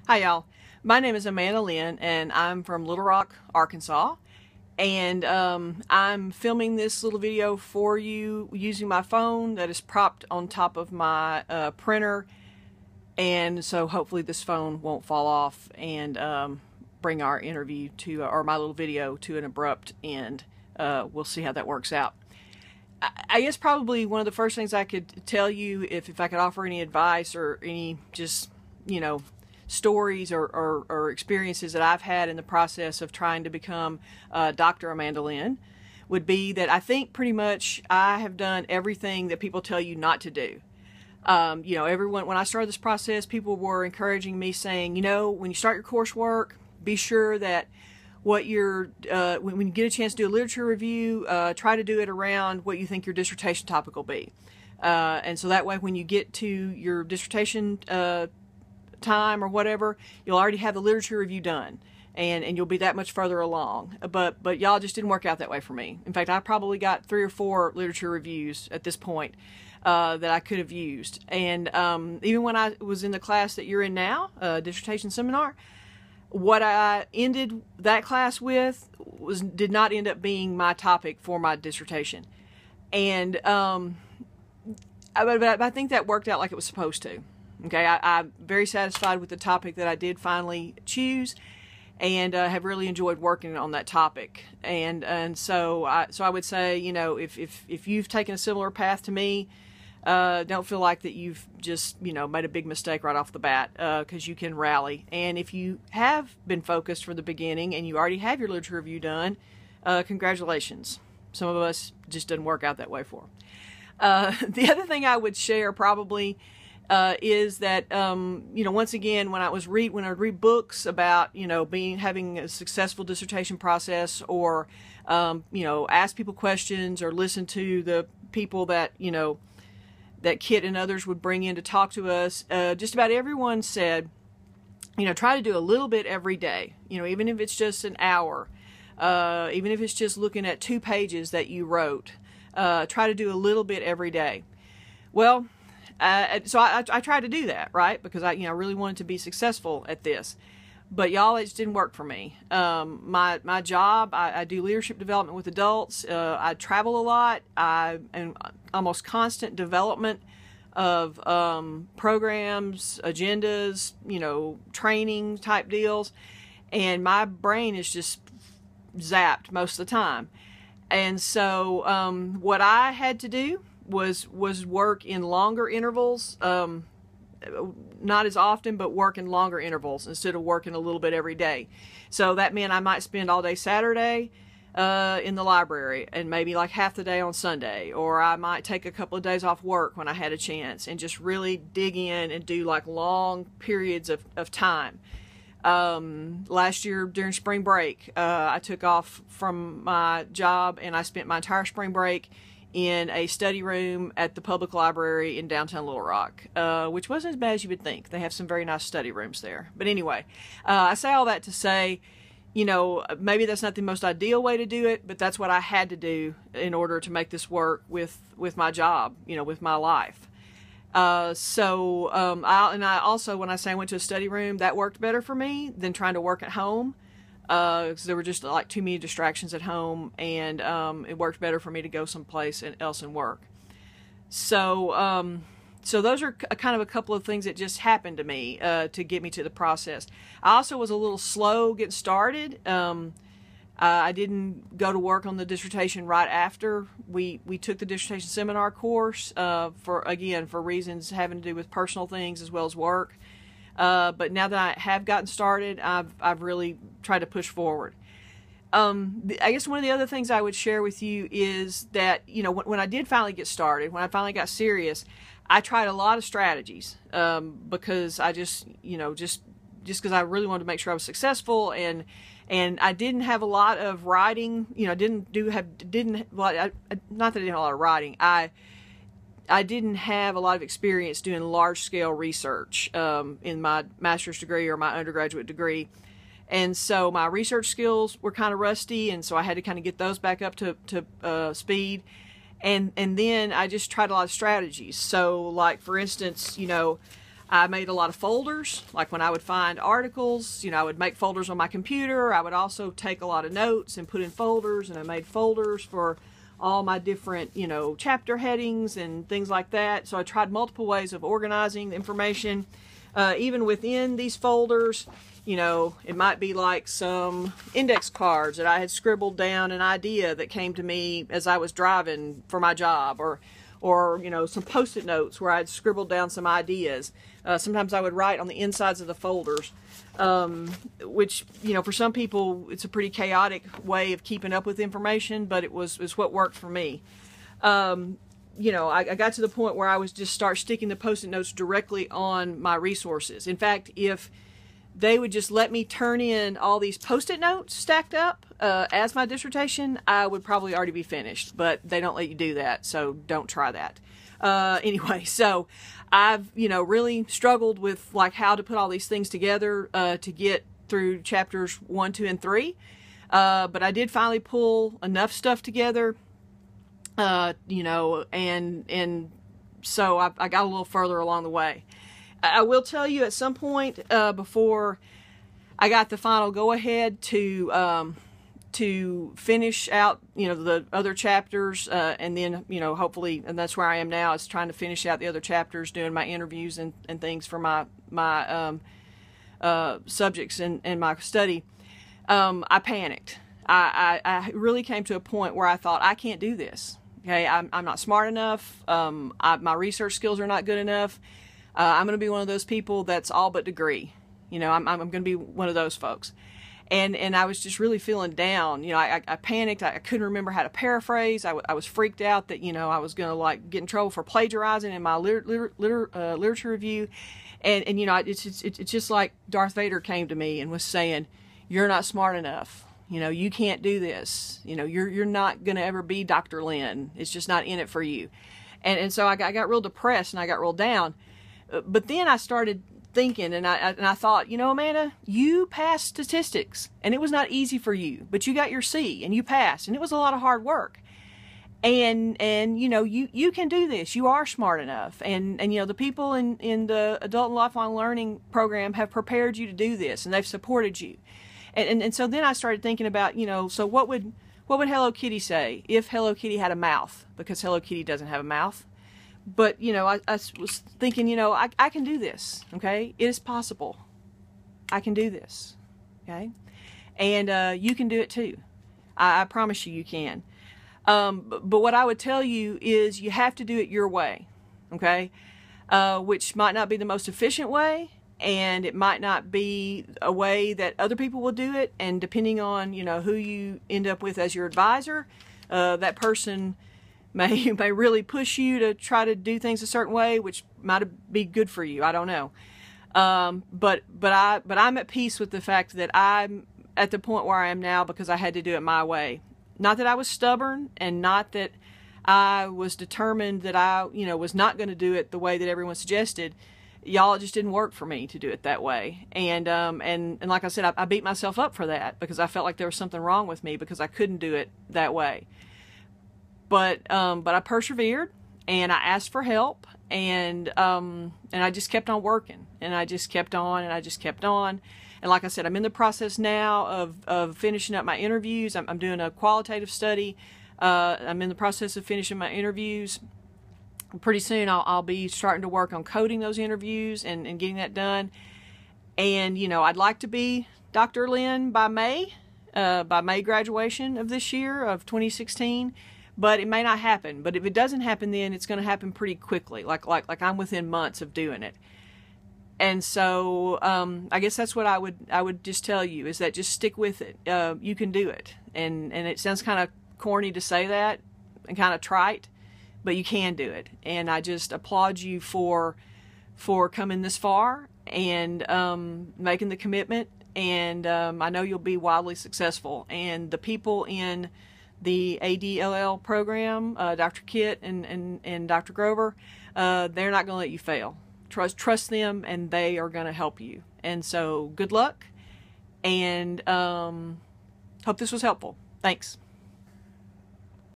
Hi y'all, my name is Amanda Linn and I'm from Little Rock, Arkansas, and I'm filming this little video for you using my phone that is propped on top of my printer, and so hopefully this phone won't fall off and bring our interview to, or my little video, to an abrupt end. We'll see how that works out. I guess probably one of the first things I could tell you, if I could offer any advice or any just, stories or experiences that I've had in the process of trying to become Dr. Amanda Linn, would be that I think pretty much I have done everything that people tell you not to do. Everyone, when I started this process, people were encouraging me, saying, when you start your coursework, be sure that what you're, when you get a chance to do a literature review, try to do it around what you think your dissertation topic will be. And so that way, when you get to your dissertation time or whatever, you'll already have the literature review done, and you'll be that much further along. But y'all, just didn't work out that way for me. In fact, I probably got 3 or 4 literature reviews at this point that I could have used. And even when I was in the class that you're in now, dissertation seminar, what I ended that class with did not end up being my topic for my dissertation. And but I think that worked out like it was supposed to. Okay, I'm very satisfied with the topic that I did finally choose, and have really enjoyed working on that topic. And so I would say, if you've taken a similar path to me, don't feel like that you've just made a big mistake right off the bat, because you can rally. And if you have been focused from the beginning and you already have your literature review done, congratulations. Some of us just didn't work out that way for. The other thing I would share probably is that once again, when I would read books about having a successful dissertation process, or ask people questions, or listen to the people that that Kit and others would bring in to talk to us, just about everyone said, try to do a little bit every day, even if it's just an hour, even if it's just looking at 2 pages that you wrote, try to do a little bit every day. Well, so I tried to do that, right? Because I really wanted to be successful at this. But y'all, it just didn't work for me. My job, I do leadership development with adults. I travel a lot. I am almost constant development of programs, agendas, training type deals. And my brain is just zapped most of the time. And so what I had to do was work in longer intervals, not as often, but work in longer intervals instead of working a little bit every day. So that meant I might spend all day Saturday in the library, and maybe like half the day on Sunday, or I might take a couple of days off work when I had a chance and just really dig in and do like long periods of time. Last year during spring break, I took off from my job and I spent my entire spring break in a study room at the public library in downtown Little Rock, which wasn't as bad as you would think. They have some very nice study rooms there. But anyway, I say all that to say, maybe that's not the most ideal way to do it, but that's what I had to do in order to make this work with my job, with my life. I also, when I say I went to a study room, that worked better for me than trying to work at home. Because there were just like too many distractions at home, and it worked better for me to go someplace else and work. So those are kind of a couple of things that just happened to me to get me to the process. I also was a little slow getting started. I didn't go to work on the dissertation right after we took the dissertation seminar course, for reasons having to do with personal things as well as work. But now that I have gotten started, I've really tried to push forward. I guess one of the other things I would share with you is that, when I did finally get started, when I finally got serious, I tried a lot of strategies, because I just because I really wanted to make sure I was successful, and I didn't have a lot of writing, not that I didn't have a lot of writing. I didn't have a lot of experience doing large-scale research in my master's degree or my undergraduate degree. And so my research skills were kind of rusty, and so I had to kind of get those back up to speed. And then I just tried a lot of strategies. So, like, for instance, I made a lot of folders. Like when I would find articles, I would make folders on my computer. I would also take a lot of notes and put in folders, and I made folders for all my different, chapter headings and things like that. So I tried multiple ways of organizing the information. Even within these folders, it might be like some index cards that I had scribbled down an idea that came to me as I was driving for my job, or some post-it notes where I'd scribbled down some ideas. Sometimes I would write on the insides of the folders, which, for some people, it's a pretty chaotic way of keeping up with information, but it was what worked for me. I got to the point where I was just start sticking the post-it notes directly on my resources. In fact, if they would just let me turn in all these post-it notes stacked up as my dissertation, I would probably already be finished, but they don't let you do that, so don't try that. Anyway, so I've, really struggled with like how to put all these things together to get through chapters 1, 2, and 3. But I did finally pull enough stuff together, and so I got a little further along the way. I will tell you at some point before I got the final go-ahead to finish out, the other chapters, and then, hopefully, and that's where I am now, is trying to finish out the other chapters, doing my interviews and things for my subjects and my study. I panicked. I really came to a point where I thought, I can't do this. Okay, I'm not smart enough. My research skills are not good enough. I'm going to be one of those people that's all but degree. I'm going to be one of those folks. And I was just really feeling down. I panicked. I couldn't remember how to paraphrase. I was freaked out that, I was going to like get in trouble for plagiarizing in my literature review. And it's just like Darth Vader came to me and was saying, you're not smart enough. You can't do this. You're not going to ever be Dr. Linn. It's just not in it for you. And so I got real depressed and I got real down. But then I started thinking, and I thought, Amanda, you passed statistics, and it was not easy for you, but you got your C, and you passed, and it was a lot of hard work. And you can do this. You are smart enough, and the people in the Adult and Lifelong Learning program have prepared you to do this, and they've supported you. And so then I started thinking about, so what would Hello Kitty say if Hello Kitty had a mouth? Because Hello Kitty doesn't have a mouth. But, I was thinking, I can do this, okay? It is possible. I can do this, okay? And you can do it too. I promise you can. But what I would tell you is you have to do it your way, okay? Which might not be the most efficient way, and it might not be a way that other people will do it, and depending on, who you end up with as your advisor, that person may really push you to try to do things a certain way, which might be good for you. I don't know. But I'm at peace with the fact that I'm at the point where I am now because I had to do it my way. Not that I was stubborn, and not that I was determined that I, was not going to do it the way that everyone suggested. Y'all, it just didn't work for me to do it that way. And like I said, I beat myself up for that because I felt like there was something wrong with me because I couldn't do it that way. But I persevered, and I asked for help, and I just kept on working, and I just kept on, and I just kept on. And like I said, I'm in the process now of finishing up my interviews. I'm doing a qualitative study. I'm in the process of finishing my interviews. Pretty soon I'll be starting to work on coding those interviews and getting that done. And, I'd like to be Dr. Linn by May graduation of this year of 2016. But it may not happen. But if it doesn't happen, then it's going to happen pretty quickly. Like I'm within months of doing it. And so I guess that's what I would just tell you, is that just stick with it. You can do it. And it sounds kind of corny to say that and kind of trite, but you can do it. And I just applaud you for coming this far and making the commitment. And I know you'll be wildly successful. And the people in the ADLL program, Dr. Kitt and Dr. Grover, they're not going to let you fail. Trust them, and they are going to help you. And so good luck, and hope this was helpful. Thanks.